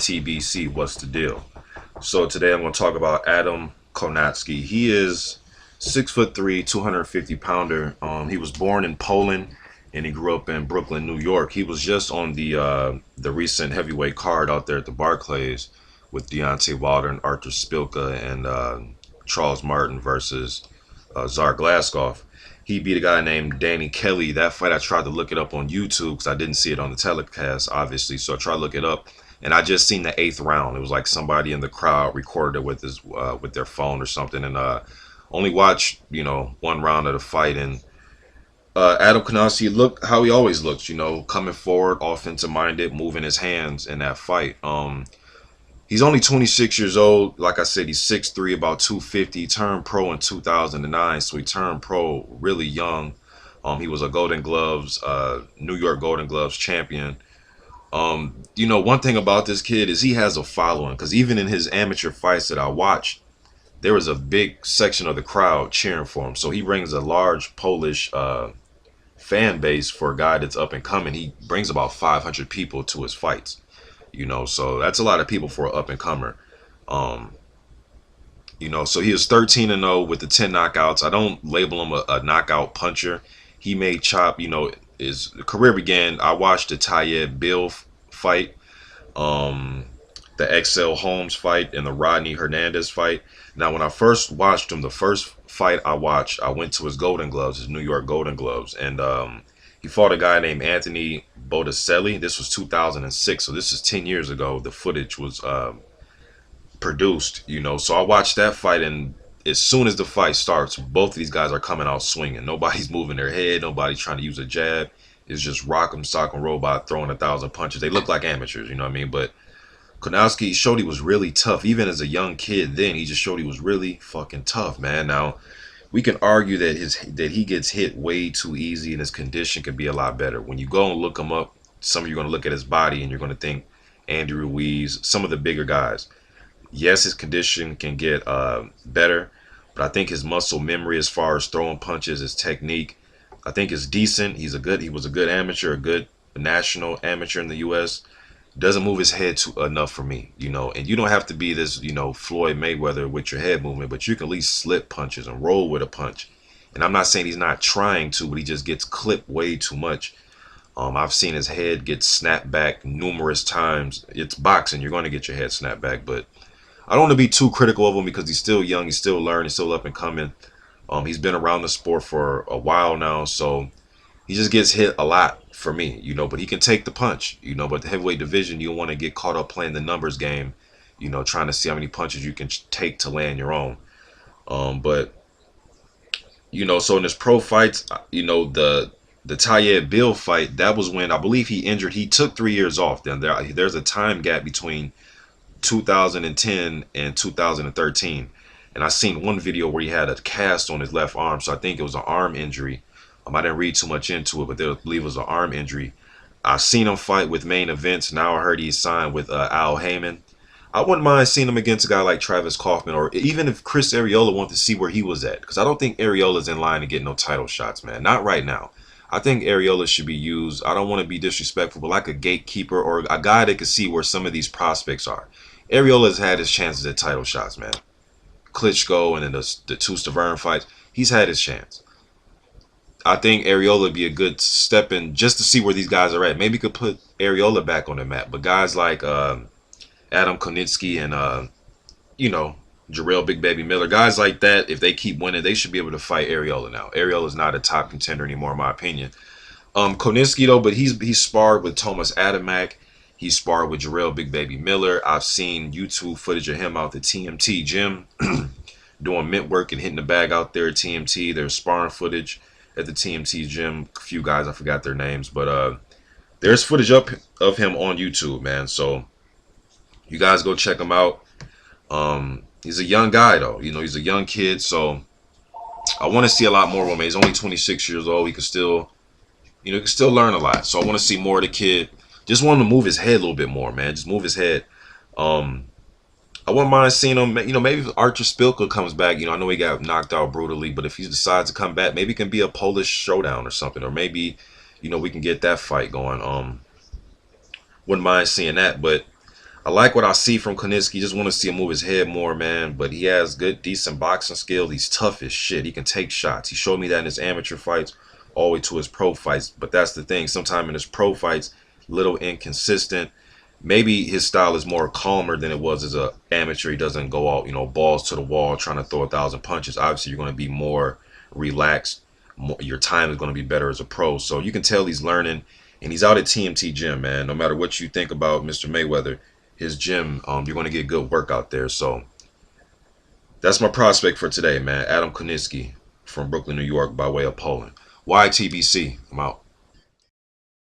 TBC, what's the deal? So today I'm going to talk about Adam Kownacki. He is 6'3", 250 pounder. He was born in Poland and he grew up in Brooklyn, New York. He was just on the recent heavyweight card out there at the Barclays with Deontay Wilder and Arthur Spilka and Charles Martin versus Czar Glaskov. He beat a guy named Danny Kelly. That fight, I tried to look it up on YouTube because I didn't see it on the telecast, obviously. So I tried to look it up, and I just seen the 8th round. It was like somebody in the crowd recorded it with their phone or something, and only watched one round of the fight. And Adam Kownacki looked how he always looks, coming forward, offensive minded, moving his hands in that fight. He's only 26 years old. Like I said, he's 6'3", about 250. He turned pro in 2009, so he turned pro really young. He was a Golden Gloves, New York Golden Gloves champion. One thing about this kid is he has a following, because even in his amateur fights that I watched, there was a big section of the crowd cheering for him. So he brings a large Polish fan base for a guy that's up and coming. He brings about 500 people to his fights. So that's a lot of people for an up-and-comer. So he is 13-0 with the 10 knockouts. I don't label him a knockout puncher. He may chop, his career began, I watched the Tayeb Bill fight, the XL Holmes fight, and the Rodney Hernandez fight. Now, when I first watched him, the first fight I watched, I went to his Golden Gloves, his New York Golden Gloves, and he fought a guy named Anthony Botticelli. This was 2006, so this is 10 years ago. The footage was produced, So I watched that fight, and as soon as the fight starts, both of these guys are coming out swinging. Nobody's moving their head. Nobody's trying to use a jab. It's just rock 'em, sock 'em, robot throwing 1,000 punches. They look like amateurs, you know what I mean? But Kownacki showed he was really tough. Even as a young kid then, he just showed he was really fucking tough, man. Now, we can argue that he gets hit way too easy and his condition could be a lot better. When you go and look him up, some of you are going to look at his body and you're going to think Andy Ruiz, some of the bigger guys. Yes, his condition can get better, but I think his muscle memory as far as throwing punches, his technique, I think is decent. He was a good amateur, a good national amateur in the U.S. Doesn't move his head enough for me, and you don't have to be this, Floyd Mayweather with your head movement, but you can at least slip punches and roll with a punch. And I'm not saying he's not trying to, but he just gets clipped way too much. I've seen his head get snapped back numerous times. It's boxing, you're going to get your head snapped back, but I don't want to be too critical of him because he's still young, he's still learning, he's still up and coming. He's been around the sport for a while now, so he just gets hit a lot for me, but he can take the punch, but the heavyweight division, you don't want to get caught up playing the numbers game, trying to see how many punches you can take to land your own. But so in his pro fights, the Tayeb Bill fight, that was when I believe he took 3 years off. Then there's a time gap between 2010 and 2013. And I seen one video where he had a cast on his left arm, so I think it was an arm injury. I didn't read too much into it, but I believe it was an arm injury. I've seen him fight with main events. Now I heard he's signed with Haymon. I wouldn't mind seeing him against a guy like Travis Kaufman, or even if Chris Arreola wanted to see where he was at, because I don't think Arreola's in line to get no title shots, man. Not right now. I think Arreola should be used. I don't want to be disrespectful, but like a gatekeeper or a guy that can see where some of these prospects are. Arreola's had his chances at title shots, man. Klitschko and then the two Stavern fights, he's had his chance. I think Arreola would be a good step in just to see where these guys are at. Maybe could put Arreola back on the map. But guys like Adam Kownacki and, Jarrell Big Baby Miller, guys like that, if they keep winning, they should be able to fight Arreola now. Arreola's not a top contender anymore, in my opinion. Kownacki, though, but he's sparred with Thomas Adamek. He's sparred with Jarrell Big Baby Miller. I've seen YouTube footage of him out the TMT gym doing mint work and hitting the bag out there at TMT. There's sparring footage at the TMT gym. A few guys, I forgot their names, but there's footage up of him on YouTube, man. So you guys go check him out. He's a young guy, though. He's a young kid, so I want to see a lot more of him. He's only 26 years old. He can still, he can still learn a lot. So I want to see more of the kid. Just want him to move his head a little bit more, man. Just move his head. I wouldn't mind seeing him, maybe if Arthur Spilka comes back, I know he got knocked out brutally, but if he decides to come back, maybe it can be a Polish showdown or something, or maybe, we can get that fight going. Wouldn't mind seeing that, but I like what I see from Kownacki. Just want to see him move his head more, man. But he has good, decent boxing skill. He's tough as shit. He can take shots. He showed me that in his amateur fights, all the way to his pro fights. But that's the thing. Sometimes in his pro fights, little inconsistent. Maybe his style is more calmer than it was as a amateur. He doesn't go out, balls to the wall, trying to throw 1,000 punches. Obviously, you're going to be more relaxed. Your time is going to be better as a pro. So you can tell he's learning, and he's out at TMT Gym, man. No matter what you think about Mr. Mayweather, his gym, you're going to get good work out there. So that's my prospect for today, man. Adam Kownacki from Brooklyn, New York, by way of Poland. YTBC. I'm out.